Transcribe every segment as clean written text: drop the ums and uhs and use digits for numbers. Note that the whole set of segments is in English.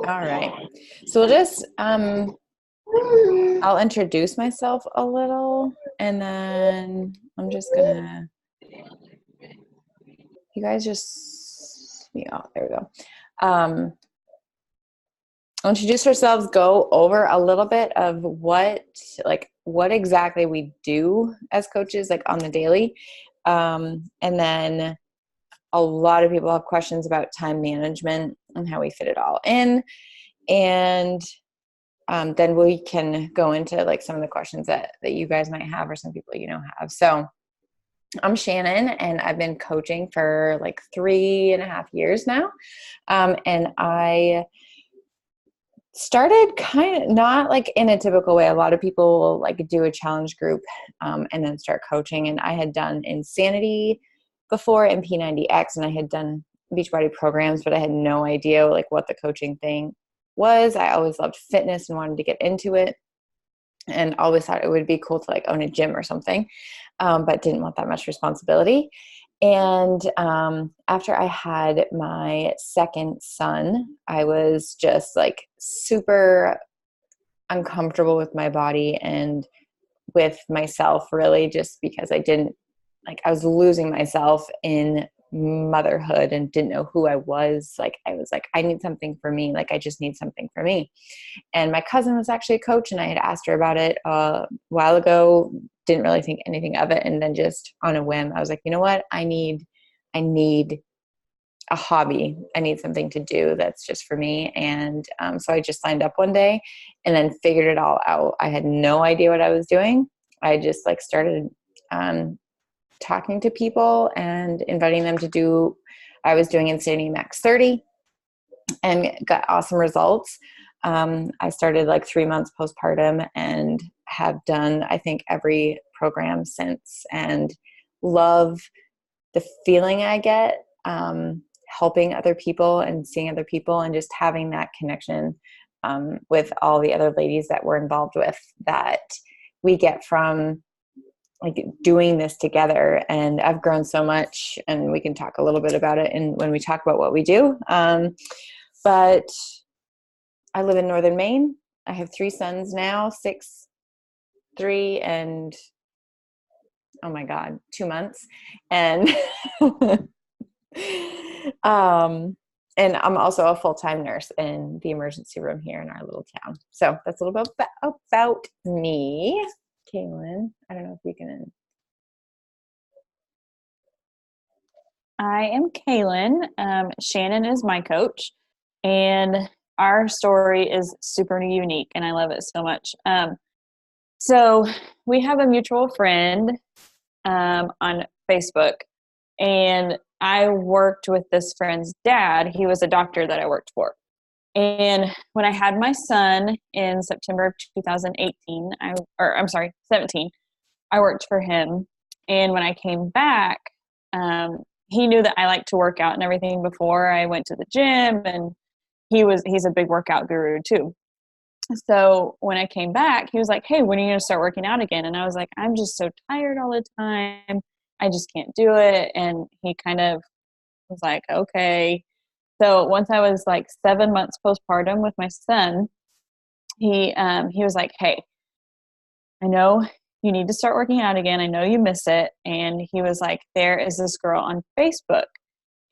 All right. So we'll just I'll introduce myself a little and then I'm just gonna you guys just yeah, there we go. I'll introduce ourselves, go over a little bit of what exactly we do as coaches, like on the daily. And then a lot of people have questions about time management and how we fit it all in. And then we can go into like some of the questions that you guys might have or some people have. So I'm Shannon and I've been coaching for like 3.5 years now. And I started kind of not like in a typical way. A lot of people like do a challenge group and then start coaching. And I had done Insanity before and P90X, and I had done Beachbody programs, but I had no idea like what the coaching thing was. I always loved fitness and wanted to get into it, and always thought it would be cool to like own a gym or something, but didn't want that much responsibility. And after I had my second son, I was just like super uncomfortable with my body and with myself, really, just because I was losing myself in motherhood and didn't know who I was. Like, I was like, I need something for me. Like, I just need something for me. And my cousin was actually a coach, and I had asked her about it a while ago, didn't really think anything of it. And then just on a whim, I was like, you know what? I need a hobby. I need something to do that's just for me. And so I just signed up one day and then figured it all out. I had no idea what I was doing. I just like started talking to people and inviting them to do, I was doing Insanity Max 30 and got awesome results. I started like 3 months postpartum and have done, I think, every program since, and love the feeling I get helping other people and seeing other people and just having that connection with all the other ladies that we're involved with that we get from like doing this together. And I've grown so much, and we can talk a little bit about it when we talk about what we do. But I live in Northern Maine. I have 3 sons now, 6, 3, and oh my God, 2 months. And and I'm also a full-time nurse in the emergency room here in our little town. So that's a little bit about me. Kaylin, I don't know if you can. I am Kaylin. Shannon is my coach, and our story is super unique, and I love it so much. So we have a mutual friend on Facebook, and I worked with this friend's dad. He was a doctor that I worked for. And when I had my son in September of 2018, 17, I worked for him. And when I came back, he knew that I liked to work out and everything before I went to the gym, and he's a big workout guru too. So when I came back, he was like, hey, when are you going to start working out again? And I was like, I'm just so tired all the time. I just can't do it. And he kind of was like, okay. So once I was like 7 months postpartum with my son, he was like, hey, I know you need to start working out again. I know you miss it. And he was like, there is this girl on Facebook,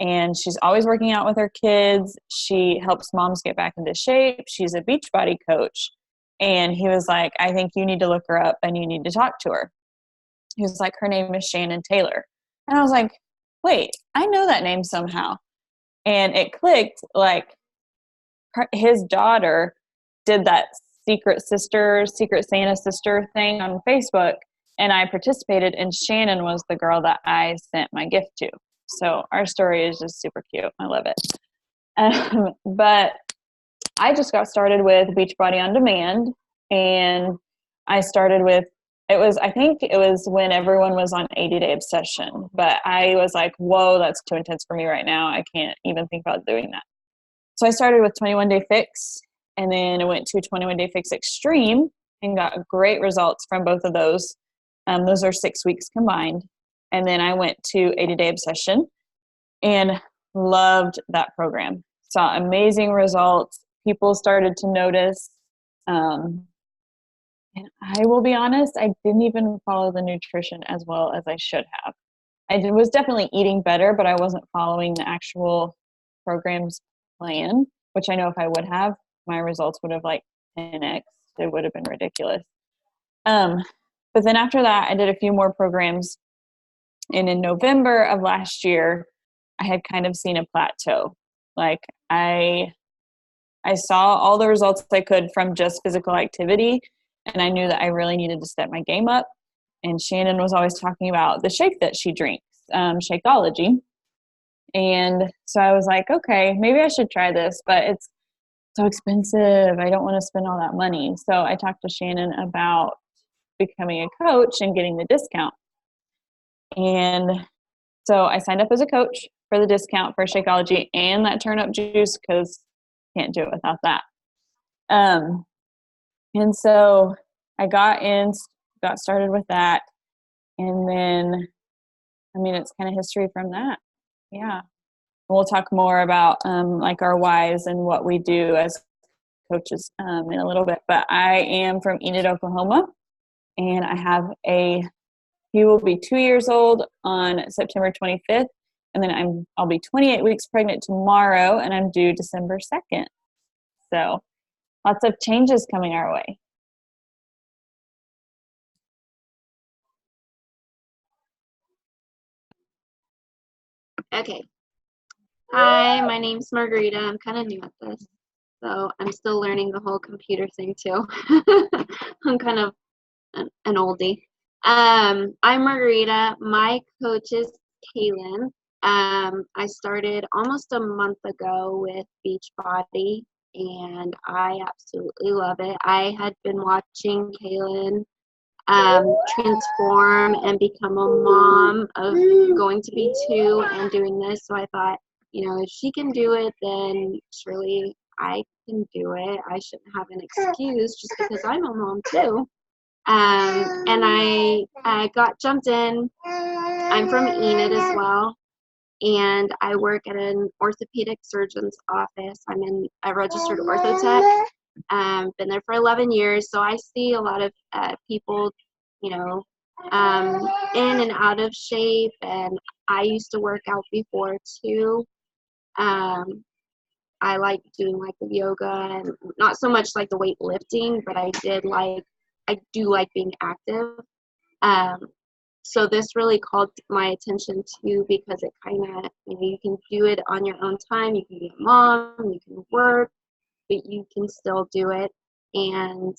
and she's always working out with her kids. She helps moms get back into shape. She's a Beachbody coach. And he was like, I think you need to look her up and you need to talk to her. He was like, her name is Shannon Taylor. And I was like, wait, I know that name somehow. And it clicked, like his daughter did that Secret Santa sister thing on Facebook. And I participated, and Shannon was the girl that I sent my gift to. So our story is just super cute. I love it. But I just got started with Beachbody On Demand, and I started with, I think it was when everyone was on 80-day obsession, but I was like, whoa, that's too intense for me right now. I can't even think about doing that. So I started with 21 Day Fix, and then I went to 21 Day Fix Extreme and got great results from both of those. Those are 6 weeks combined. And then I went to 80-day obsession and loved that program. Saw amazing results, people started to notice. And I will be honest, I didn't even follow the nutrition as well as I should have. Was definitely eating better, but I wasn't following the actual program's plan, which I know if I would have, my results would have like 10x. It would have been ridiculous. But then after that, I did a few more programs. And in November of last year, I had kind of seen a plateau. Like I saw all the results I could from just physical activity, and I knew that I really needed to step my game up. And Shannon was always talking about the shake that she drinks, Shakeology. And so I was like, okay, maybe I should try this, but it's so expensive. I don't want to spend all that money. So I talked to Shannon about becoming a coach and getting the discount. And so I signed up as a coach for the discount for Shakeology and that turnip juice, because can't do it without that. And so I got started with that. And then, I mean, it's kind of history from that. Yeah. We'll talk more about like our whys and what we do as coaches in a little bit. But I am from Enid, Oklahoma, and I have he will be 2 years old on September 25th. And then I'll be 28 weeks pregnant tomorrow, and I'm due December 2nd. So lots of changes coming our way. Okay. Hi, my name's Margarita. I'm kind of new at this, so I'm still learning the whole computer thing too. I'm kind of an oldie. I'm Margarita. My coach is Kaylin. I started almost a month ago with Beachbody, and I absolutely love it. I had been watching Kaylin transform and become a mom of going to be 2 and doing this. So I thought, if she can do it, then surely I can do it. I shouldn't have an excuse just because I'm a mom too. And I got jumped in. I'm from Enid as well, and I work at an orthopedic surgeon's office. I'm a registered orthotech. Been there for 11 years, so I see a lot of people, in and out of shape, and I used to work out before too. I like doing like the yoga, and not so much like the weightlifting, but I do like being active. So this really called my attention too, because it kind of, you can do it on your own time. You can be a mom, you can work, but you can still do it. And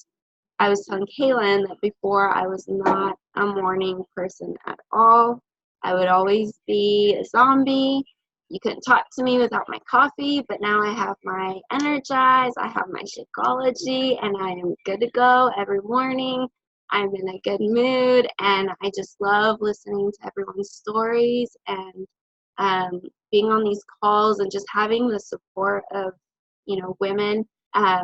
I was telling Kaylin that before I was not a morning person at all. I would always be a zombie. You couldn't talk to me without my coffee, but now I have my Energize, I have my Shakeology, and I am good to go every morning. I'm in a good mood, and I just love listening to everyone's stories and being on these calls and just having the support of, women. I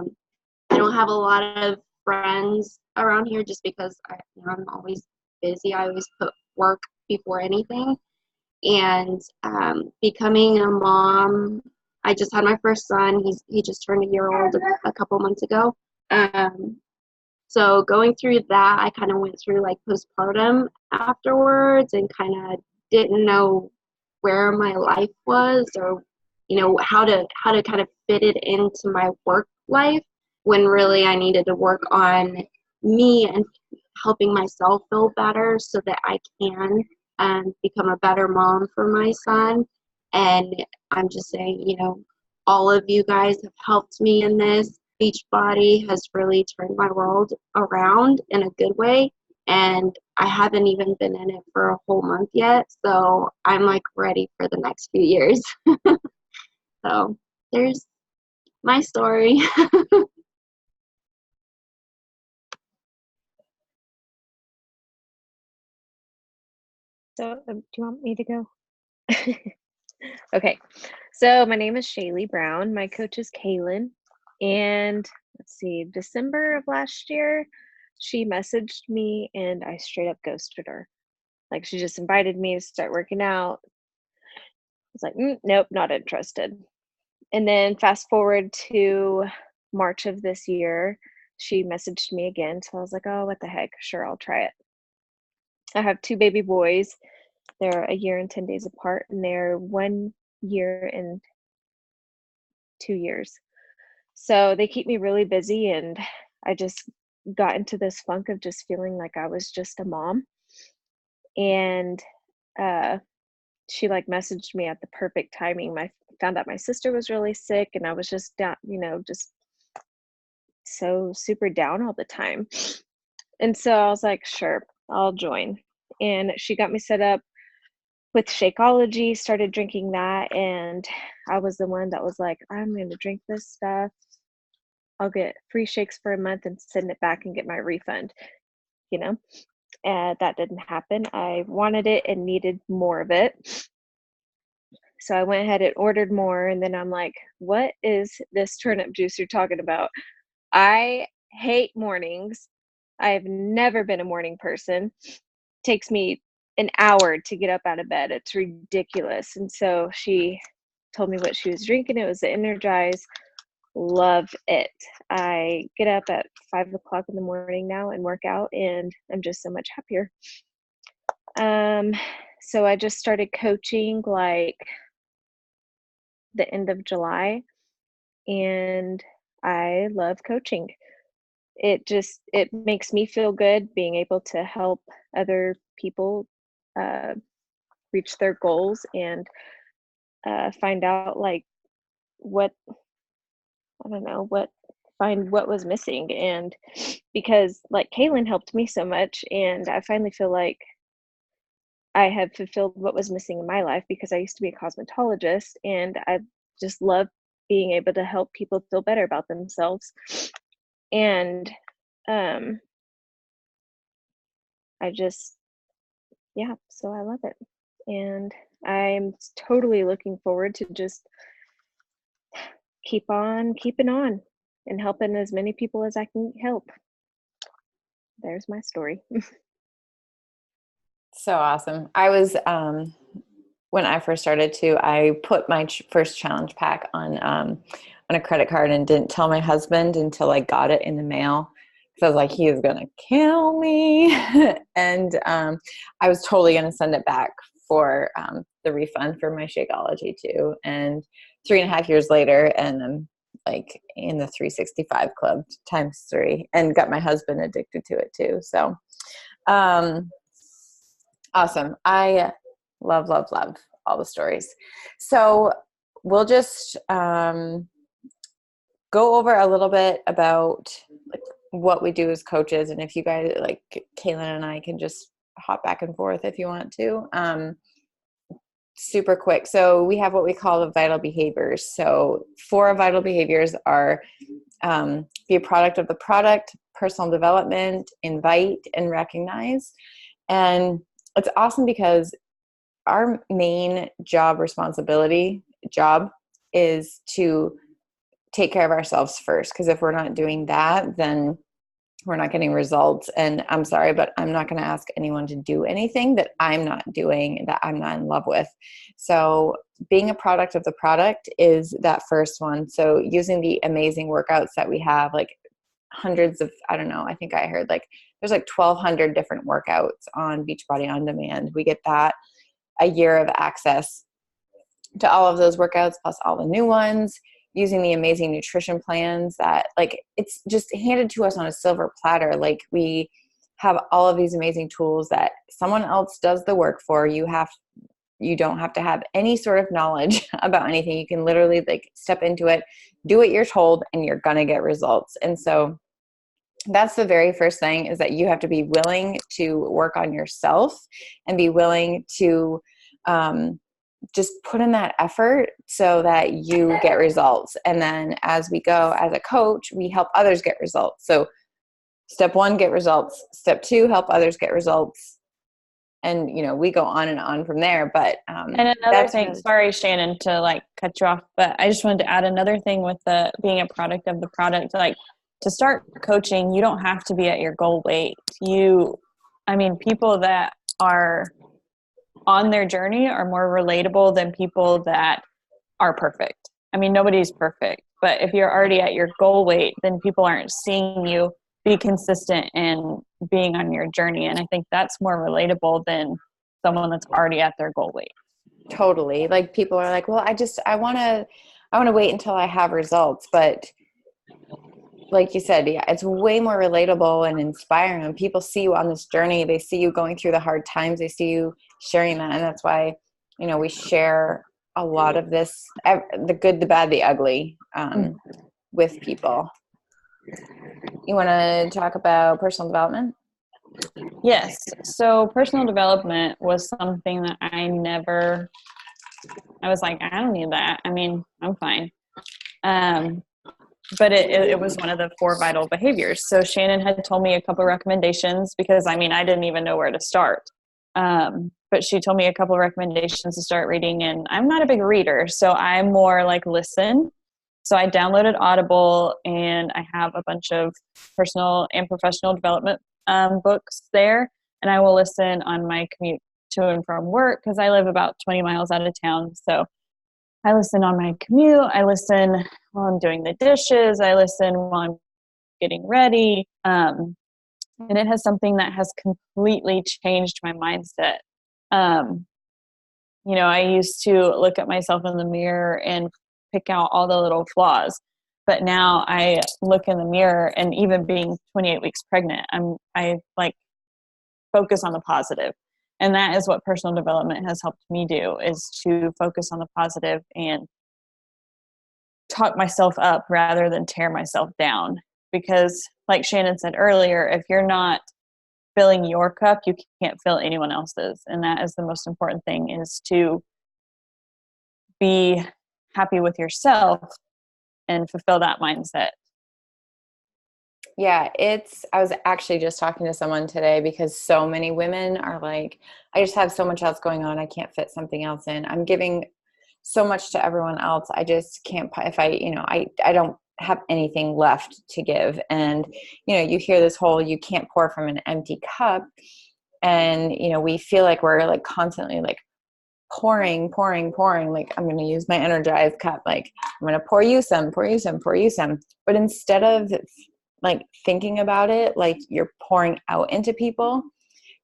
don't have a lot of friends around here just because I'm always busy. I always put work before anything. And becoming a mom, I just had my first son. He just turned a year old a couple months ago. So going through that, I kind of went through like postpartum afterwards and kind of didn't know where my life was, or how to kind of fit it into my work life, when really I needed to work on me and helping myself feel better so that I can become a better mom for my son. And I'm just saying, all of you guys have helped me in this. Beachbody has really turned my world around in a good way, and I haven't even been in it for a whole month yet, so I'm like ready for the next few years. So there's my story. So, do you want me to go? Okay, so my name is Shaylee Brown. My coach is Kaylin. And let's see, December of last year, she messaged me and I straight up ghosted her. Like, she just invited me to start working out. I was like, nope, not interested. And then fast forward to March of this year, she messaged me again. So I was like, oh, what the heck? Sure, I'll try it. I have 2 baby boys. They're a year and 10 days apart, and they're 1 year and 2 years. So they keep me really busy, and I just got into this funk of just feeling like I was just a mom. And she like messaged me at the perfect timing. I found out my sister was really sick, and I was just down, just so super down all the time. And so I was like, sure, I'll join. And she got me set up with Shakeology, started drinking that, and I was the one that was like, I'm going to drink this stuff. I'll get free shakes for a month and send it back and get my refund, that didn't happen. I wanted it and needed more of it. So I went ahead and ordered more, and then I'm like, what is this turnip juice you're talking about? I hate mornings. I've never been a morning person. It takes me an hour to get up out of bed. It's ridiculous. And so she told me what she was drinking. It was the Energize. Love it. I get up at 5 o'clock in the morning now and work out, and I'm just so much happier. So I just started coaching like the end of July, and I love coaching. It makes me feel good being able to help other people reach their goals and find out like what find what was missing. And because like Kaylin helped me so much, and I finally feel like I have fulfilled what was missing in my life, because I used to be a cosmetologist, and I just love being able to help people feel better about themselves. And so I love it. And I'm totally looking forward to just keep on keeping on and helping as many people as I can help. There's my story. So awesome. I was, when I first started to, I put my first challenge pack on a credit card and didn't tell my husband until I got it in the mail. So I was like, he is going to kill me. And I was totally going to send it back for the refund for my Shakeology too. And 3.5 years later, and I'm like in the 365 club ×3, and got my husband addicted to it too. So awesome. I love all the stories. So we'll just go over a little bit about like what we do as coaches. And if you guys, like Kaylin and I, can just hop back and forth if you want to. Super quick. So we have what we call the vital behaviors. So 4 vital behaviors are be a product of the product, personal development, invite, and recognize. And it's awesome because our main job is to take care of ourselves first. Because if we're not doing that, then we're not getting results. And I'm sorry, but I'm not going to ask anyone to do anything that I'm not doing, that I'm not in love with. So being a product of the product is that first one. So using the amazing workouts that we have, like hundreds of, I think I heard like there's like 1,200 different workouts on Beachbody On Demand. We get that a year of access to all of those workouts, plus all the new ones, using the amazing nutrition plans that like, it's just handed to us on a silver platter. Like we have all of these amazing tools that someone else does the work for. You don't have to have any sort of knowledge about anything. You can literally like step into it, do what you're told, and you're going to get results. And so that's the very first thing, is that you have to be willing to work on yourself and be willing to just put in that effort so that you get results. And then as we go as a coach, we help others get results. So step 1, get results. Step 2, help others get results. And, we go on and on from there. But and another thing, sorry, Shannon, to like cut you off, but I just wanted to add another thing with the being a product of the product. Like, to start coaching, you don't have to be at your goal weight. People that are on their journey are more relatable than people that are perfect. Nobody's perfect. But if you're already at your goal weight, then people aren't seeing you be consistent and being on your journey. And I think that's more relatable than someone that's already at their goal weight. Totally. Like people are like, well, I want to wait until I have results. But like you said, yeah, it's way more relatable and inspiring when people see you on this journey. They see you going through the hard times. They see you sharing that. And that's why, we share a lot of this, the good, the bad, the ugly, with people. You want to talk about personal development? Yes. So personal development was something that I was like, I don't need that. I mean, I'm fine. But it was one of the 4 vital behaviors. So Shannon had told me a couple of recommendations because I didn't even know where to start. But she told me a couple of recommendations to start reading, and I'm not a big reader, so I'm more like listen. So I downloaded Audible, and I have a bunch of personal and professional development books there, and I will listen on my commute to and from work because I live about 20 miles out of town. So I listen on my commute. I listen while I'm doing the dishes. I listen while I'm getting ready. And it has something that has completely changed my mindset. I used to look at myself in the mirror and pick out all the little flaws. But now I look in the mirror, and even being 28 weeks pregnant, I focus on the positive. And that is what personal development has helped me do, is to focus on the positive and talk myself up rather than tear myself down. Because like Shannon said earlier, if you're not filling your cup, you can't fill anyone else's. And that is the most important thing, is to be happy with yourself and fulfill that mindset. Yeah, I was actually just talking to someone today because so many women are like, I just have so much else going on. I can't fit something else in. I'm giving so much to everyone else. I just can't, if I don't have anything left to give. And, you hear this whole, you can't pour from an empty cup. And, we feel like we're like constantly like pouring, like I'm going to use my Energized cup. Like I'm going to pour you some. But instead of like thinking about it like you're pouring out into people,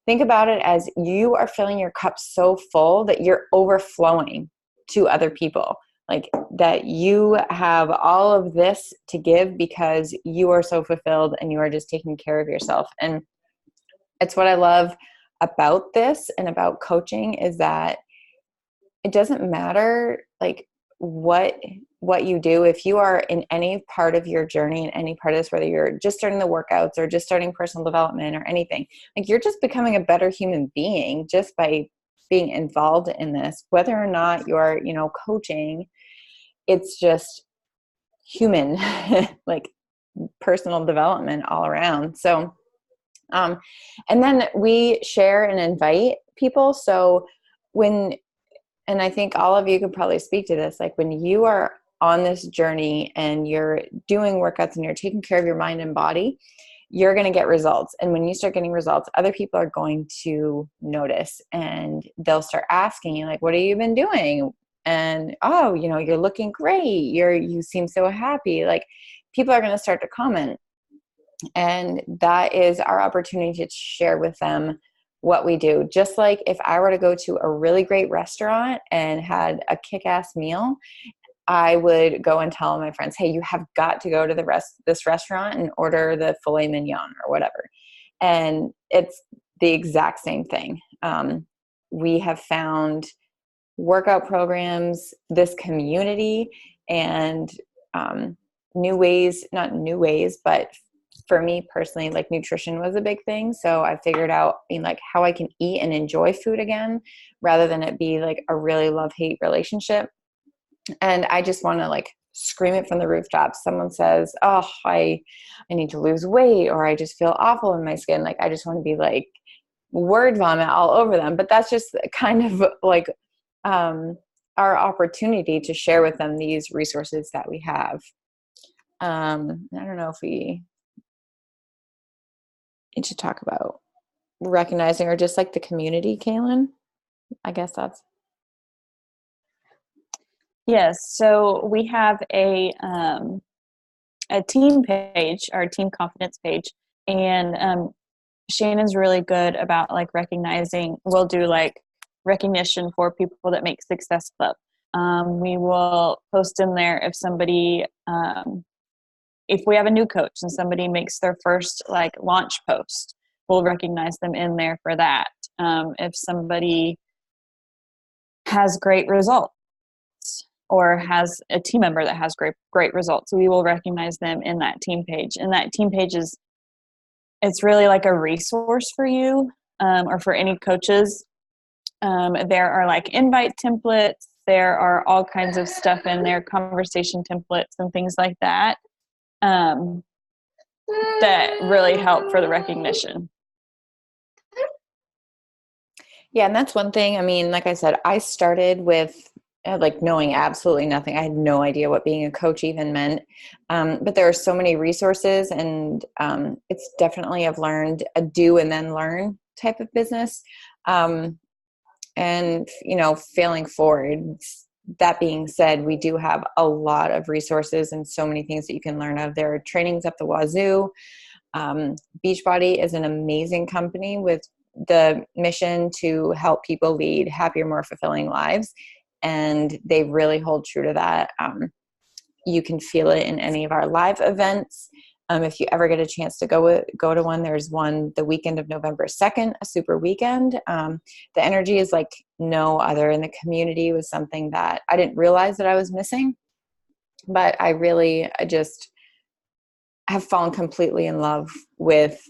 think about it as you are filling your cup so full that you're overflowing to other people. Like that you have all of this to give because you are so fulfilled and you are just taking care of yourself. And it's what I love about this and about coaching, is that it doesn't matter like what you do. If you are in any part of your journey, in any part of this, whether you're just starting the workouts or just starting personal development or anything, like you're just becoming a better human being just by being involved in this, whether or not you're, coaching. It's just human, like personal development all around. So, and then we share and invite people. So and I think all of you could probably speak to this, like when you are on this journey and you're doing workouts and you're taking care of your mind and body, you're going to get results. And when you start getting results, other people are going to notice, and they'll start asking you like, what have you been doing? And, oh, you're looking great. You seem so happy. Like people are going to start to comment. And that is our opportunity to share with them what we do. Just like if I were to go to a really great restaurant and had a kick-ass meal, I would go and tell my friends, hey, you have got to go to this restaurant and order the filet mignon or whatever. And it's the exact same thing. We have found workout programs, this community, and not new ways, but for me personally, like nutrition was a big thing. So I figured out like how I can eat and enjoy food again, rather than it be like a really love-hate relationship. And I just want to like scream it from the rooftops. Someone says, oh, I need to lose weight, or I just feel awful in my skin. Like, I just want to be like word vomit all over them. But that's just kind of like our opportunity to share with them these resources that we have. I don't know if we need to talk about recognizing or just like the community, Kaylin. I guess that's. Yes. So we have a team page, our team confidence page, and Shannon's really good about like recognizing. We'll do like recognition for people that make Success Club. We will post in there if somebody, if we have a new coach and somebody makes their first like launch post, we'll recognize them in there for that. If somebody has great results or has a team member that has great results, we will recognize them in that team page. And that team page it's really like a resource for you, or for any coaches. There are like invite templates. There are all kinds of stuff in there, conversation templates and things like that, that really help for the recognition. Yeah, and that's one thing. I mean, like I said, I started with like knowing absolutely nothing. I had no idea what being a coach even meant. But there are so many resources, and it's definitely, I've learned, a do and then learn type of business. And, failing forward. That being said, we do have a lot of resources and so many things that you can learn of. There are trainings up the wazoo. Beachbody is an amazing company with the mission to help people lead happier, more fulfilling lives. And they really hold true to that. You can feel it in any of our live events. If you ever get a chance to go to one, there's one the weekend of November 2nd, a super weekend. The energy is like no other, and the community was something that I didn't realize that I was missing. But I just have fallen completely in love with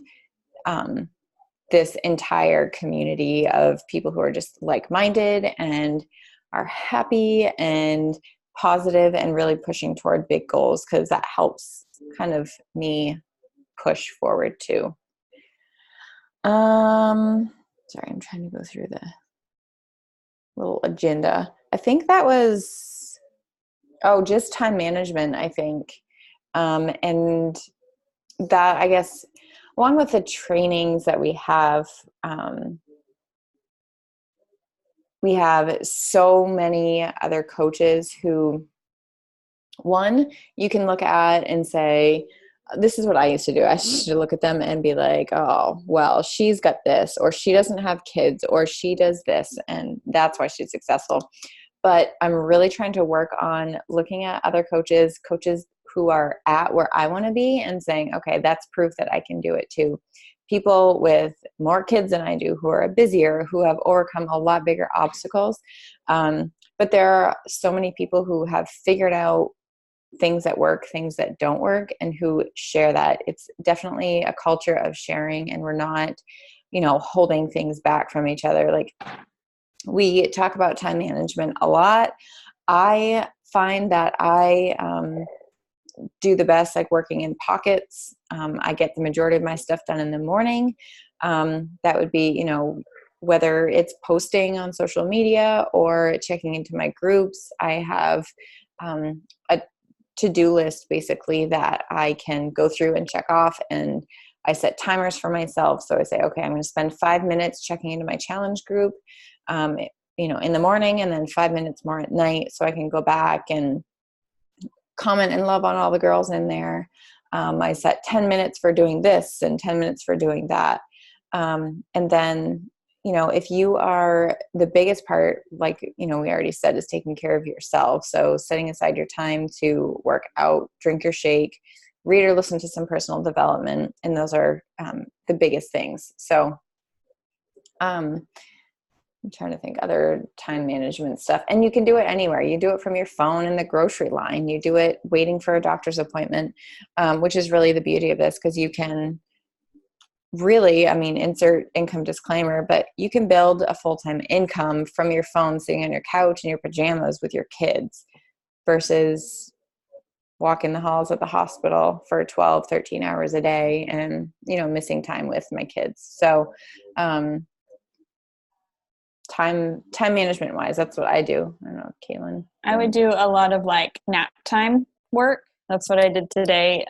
this entire community of people who are just like-minded and are happy and positive and really pushing toward big goals, because that helps kind of me push forward too. Sorry, I'm trying to go through the little agenda. I think that was, just time management, I think. And that, I guess, along with the trainings that we have so many other coaches who, one, you can look at and say, this is what I used to do. I used to look at them and be like, oh, well, she's got this, or she doesn't have kids, or she does this, and that's why she's successful. But I'm really trying to work on looking at other coaches who are at where I want to be, and saying, okay, that's proof that I can do it too. People with more kids than I do, who are busier, who have overcome a lot bigger obstacles. But there are so many people who have figured out things that work, things that don't work, and who share that. It's definitely a culture of sharing, and we're not, holding things back from each other. Like, we talk about time management a lot. I find that I do the best like working in pockets. I get the majority of my stuff done in the morning. That would be, whether it's posting on social media or checking into my groups. I have a to-do list basically that I can go through and check off, and I set timers for myself. So I say, okay, I'm going to spend 5 minutes checking into my challenge group, in the morning, and then 5 minutes more at night, so I can go back and comment and love on all the girls in there. I set 10 minutes for doing this and 10 minutes for doing that. And then, if you are, the biggest part, like, we already said, is taking care of yourself. So setting aside your time to work out, drink your shake, read or listen to some personal development. And those are the biggest things. So I'm trying to think other time management stuff. And you can do it anywhere. You do it from your phone in the grocery line. You do it waiting for a doctor's appointment, which is really the beauty of this, because you can really, insert income disclaimer, but you can build a full-time income from your phone, sitting on your couch in your pajamas with your kids, versus walking the halls at the hospital for 12, 13 hours a day and, missing time with my kids. So, time management wise, that's what I do. I don't know, Kaylin. I would do a lot of like nap time work. That's what I did today.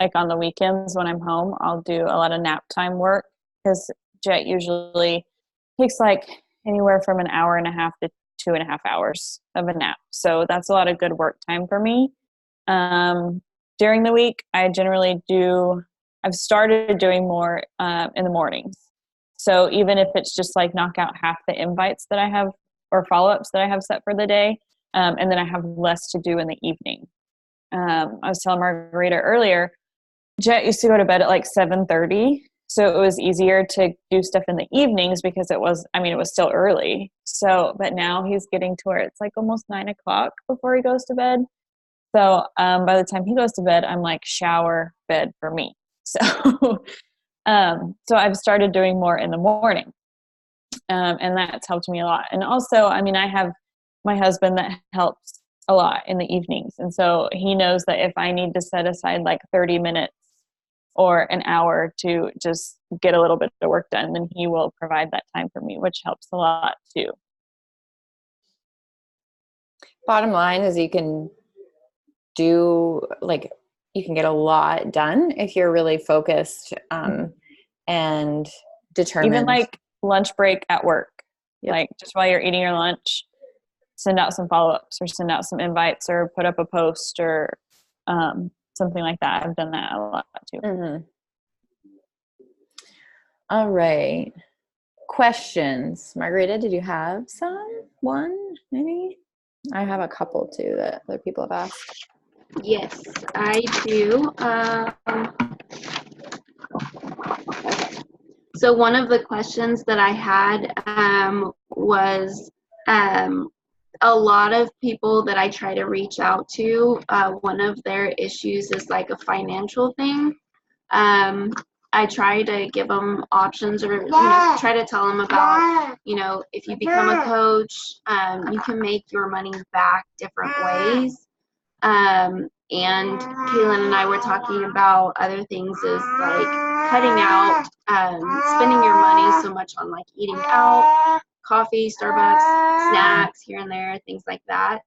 Like on the weekends when I'm home, I'll do a lot of nap time work, because Jet usually takes like anywhere from an hour and a half to 2.5 hours of a nap. So that's a lot of good work time for me. During the week, I've started doing more in the mornings. So even if it's just like knock out half the invites that I have or follow-ups that I have set for the day, and then I have less to do in the evening. I was telling Margarita earlier, Jet used to go to bed at like 7:30. So it was easier to do stuff in the evenings because it was still early. So, but now he's getting to where it's like almost 9 o'clock before he goes to bed. So by the time he goes to bed, I'm like shower, bed for me. So, so I've started doing more in the morning, and that's helped me a lot. And also, I have my husband that helps a lot in the evenings. And so he knows that if I need to set aside like 30 minutes or an hour to just get a little bit of work done, then he will provide that time for me, which helps a lot too. Bottom line is you can get a lot done if you're really focused and determined. Even like lunch break at work, Yep. Like just while you're eating your lunch, send out some follow-ups or send out some invites or put up a post or something like that. I've done that a lot too. Mm-hmm. All right. Questions. Margarita, did you have one maybe? I have a couple too that other people have asked. Yes, I do. So one of the questions that I had was a lot of people that I try to reach out to, one of their issues is like a financial thing. I try to give them options or try to tell them about, if you become a coach, you can make your money back different ways. And Kaylin and I were talking about other things is like cutting out spending your money so much on like eating out, coffee, Starbucks, snacks here and there, things like that.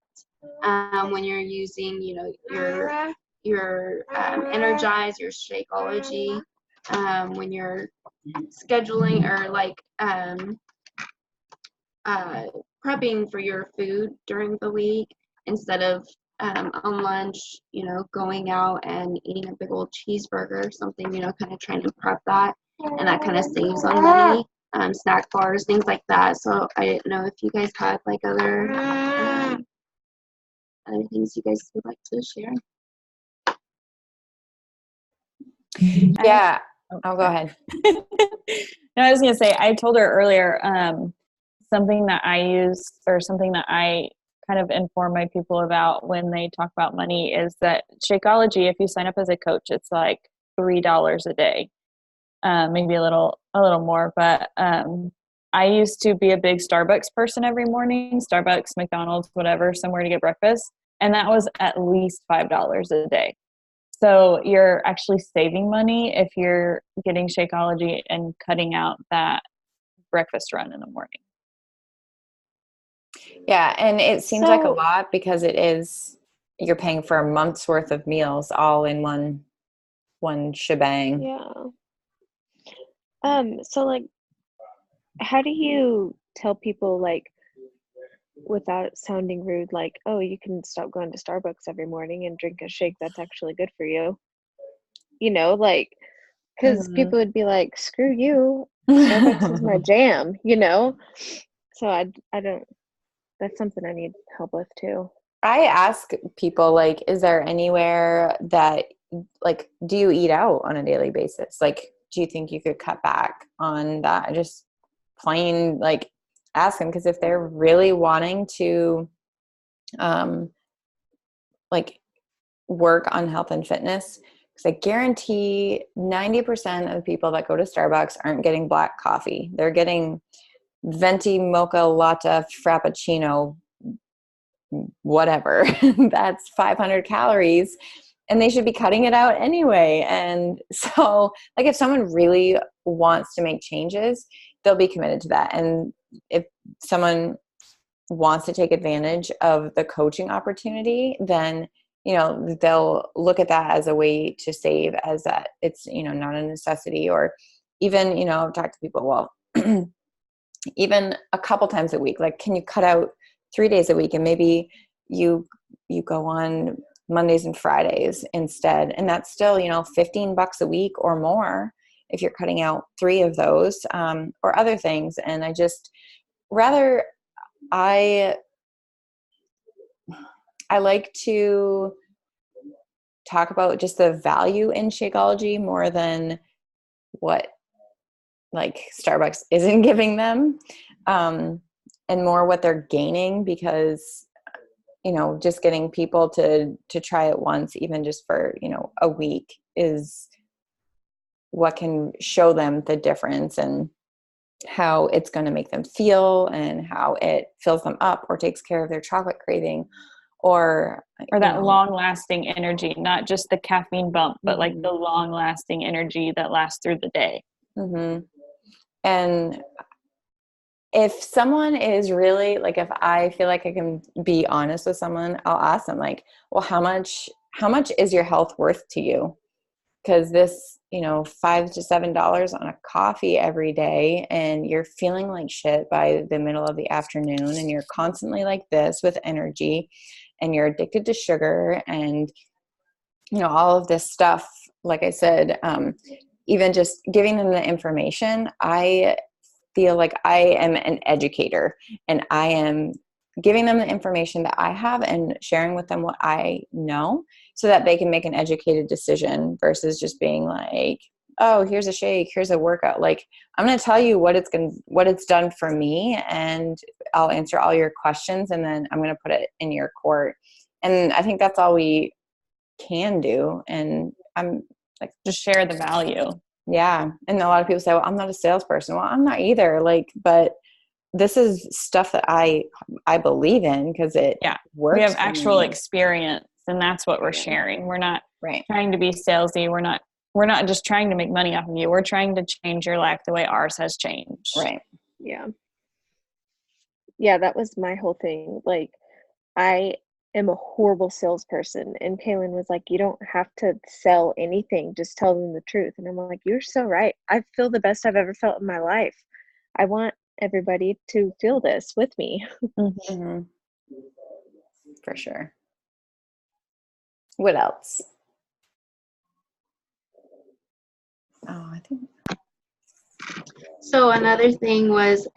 When you're using, your Energize, your Shakeology, when you're scheduling or like prepping for your food during the week instead of on lunch, going out and eating a big old cheeseburger or something, kind of trying to prep that, and that kind of saves on money. Snack bars, things like that. So I didn't know if you guys had like other things you guys would like to share. Yeah. I'll go ahead. No, I was going to say, I told her earlier, something that I use or something that I kind of inform my people about when they talk about money is that Shakeology, if you sign up as a coach, it's like $3 a day, maybe a little more. But I used to be a big Starbucks person every morning, Starbucks, McDonald's, whatever, somewhere to get breakfast. And that was at least $5 a day. So you're actually saving money if you're getting Shakeology and cutting out that breakfast run in the morning. Yeah, and it seems like a lot because you're paying for a month's worth of meals all in one shebang. Yeah. So like, how do you tell people, like, without sounding rude, like, oh, you can stop going to Starbucks every morning and drink a shake that's actually good for you? Like, because people would be like, screw you, Starbucks is my jam, So I don't, that's something I need help with too. I ask people, like, is there anywhere that, like, do you eat out on a daily basis? Like, do you think you could cut back on that? Just plain, like, ask them, because if they're really wanting to, like, work on health and fitness, because I guarantee 90% of the people that go to Starbucks aren't getting black coffee. They're getting venti, mocha, latte, frappuccino, whatever. That's 500 calories, and they should be cutting it out anyway. And so, like, if someone really wants to make changes, they'll be committed to that. And if someone wants to take advantage of the coaching opportunity, then they'll look at that as a way to save, as that it's not a necessity. Or even talk to people, well, even a couple times a week, like, can you cut out 3 days a week, and maybe you go on Mondays and Fridays instead, and that's still, $15 a week or more if you're cutting out 3 of those, or other things. And I just rather I like to talk about just the value in Shakeology more than what like Starbucks isn't giving them, and more what they're gaining, because just getting people to try it once, even just for a week, is what can show them the difference and how it's going to make them feel, and how it fills them up or takes care of their chocolate craving, or that long lasting energy, not just the caffeine bump, but like Mm-hmm. the long lasting energy that lasts through the day. Mm-hmm. And if someone is really like, if I feel like I can be honest with someone, I'll ask them like, well, how much is your health worth to you? Because this, $5 to $7 on a coffee every day, and you're feeling like shit by the middle of the afternoon, and you're constantly like this with energy, and you're addicted to sugar, and all of this stuff. Like I said, even just giving them the information, I feel like I am an educator, and I am giving them the information that I have and sharing with them what I know, so that they can make an educated decision, versus just being like, oh, here's a shake, here's a workout. Like, I'm going to tell you what it's done for me, and I'll answer all your questions, and then I'm going to put it in your court. And I think that's all we can do. And I'm like, Just share the value. yeah. And a lot of people say, well, I'm not a salesperson. Well, I'm not either. Like, but this is stuff that I believe in, because it works. We have actual experience, and that's what we're sharing. We're not trying to be salesy. We're not just trying to make money off of you. We're trying to change your life the way ours has changed. Right. Yeah. Yeah, that was my whole thing. Like, I am a horrible salesperson, and Kaylin was like, you don't have to sell anything, just tell them the truth. And I'm like, you're so right. I feel the best I've ever felt in my life. I want everybody to feel this with me. Mm-hmm. For sure. What else? Oh, I think. So another thing was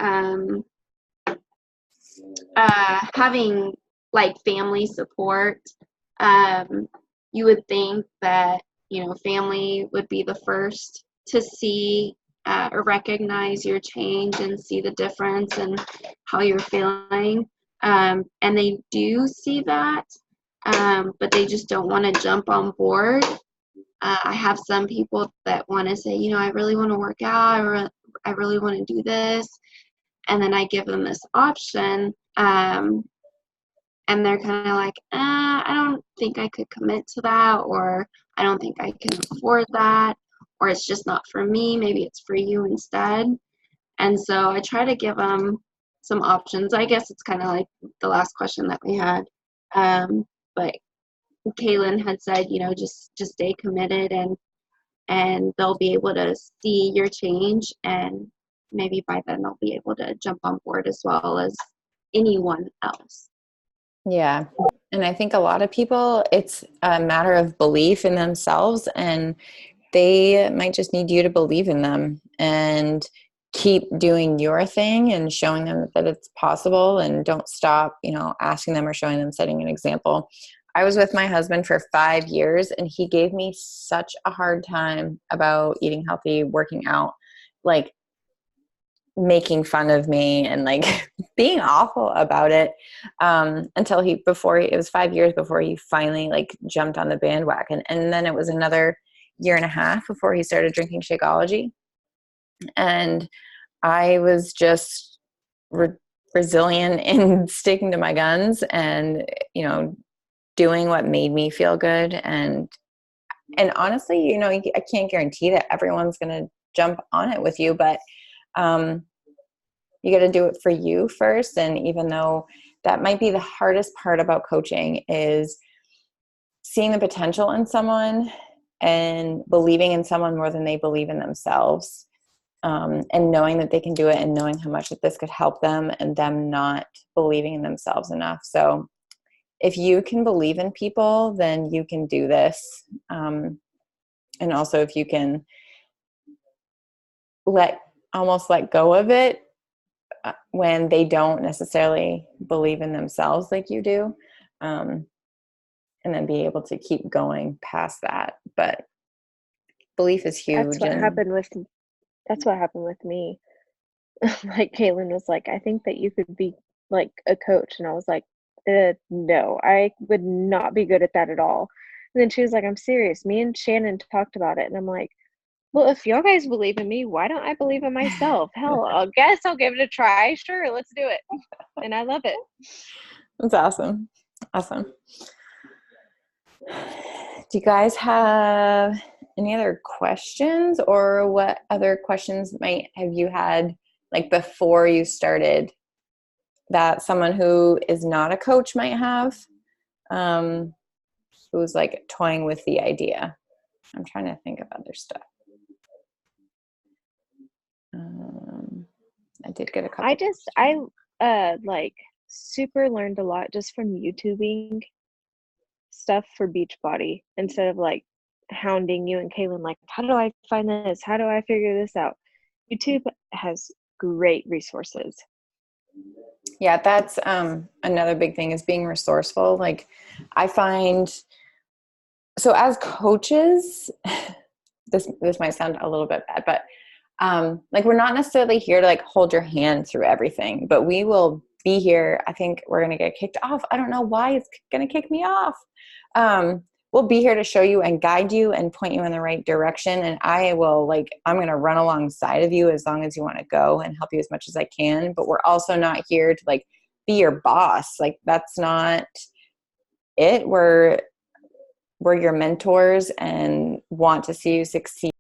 having like family support. You would think that family would be the first to see or recognize your change and see the difference and how you're feeling, and they do see that, but they just don't want to jump on board. I have some people that want to say, I really want to work out, or I really want to do this, and then I give them this option, and they're kind of like, I don't think I could commit to that, or I don't think I can afford that, or it's just not for me, maybe it's for you instead. And so I try to give them some options. I guess it's kind of like the last question that we had, but Kaylin had said, just stay committed, and they'll be able to see your change, and maybe by then they'll be able to jump on board as well as anyone else. Yeah. And I think a lot of people, it's a matter of belief in themselves, and they might just need you to believe in them and keep doing your thing and showing them that it's possible, and don't stop, asking them or showing them, setting an example. I was with my husband for 5 years, and he gave me such a hard time about eating healthy, working out, like making fun of me and like being awful about it, until it was 5 years before he finally like jumped on the bandwagon. And then it was another year and a half before he started drinking Shakeology. And I was just resilient in sticking to my guns, and doing what made me feel good. And honestly, I can't guarantee that everyone's going to jump on it with you, but you got to do it for you first. And even though that might be the hardest part about coaching, is seeing the potential in someone and believing in someone more than they believe in themselves. and knowing that they can do it and knowing how much that this could help them and them not believing in themselves enough. So if you can believe in people, then you can do this. And also if you can almost let go of it when they don't necessarily believe in themselves like you do, and then be able to keep going past that. But belief is huge. That's what happened with me. Like Kaylin was like, I think that you could be like a coach, and I was like, no, I would not be good at that at all. And then she was like, I'm serious. Me and Shannon talked about it, and I'm like, well, if y'all guys believe in me, why don't I believe in myself? Hell, I guess I'll give it a try. Sure, let's do it. And I love it. That's awesome. Awesome. Do you guys have any other questions, or what other questions have you had like before you started that someone who is not a coach might have, who's like toying with the idea? I'm trying to think of other stuff. I did get a couple. I like super learned a lot just from YouTubing stuff for Beachbody, instead of like hounding you and Kaylin like, how do I find this? How do I figure this out? YouTube has great resources. Yeah, that's another big thing is being resourceful. Like I find, so as coaches, this might sound a little bit bad, but like we're not necessarily here to like hold your hand through everything, but we will be here. I think we're going to get kicked off. I don't know why it's going to kick me off. We'll be here to show you and guide you and point you in the right direction. And I'm going to run alongside of you as long as you want to go and help you as much as I can. But we're also not here to like be your boss. Like that's not it. We're your mentors and want to see you succeed.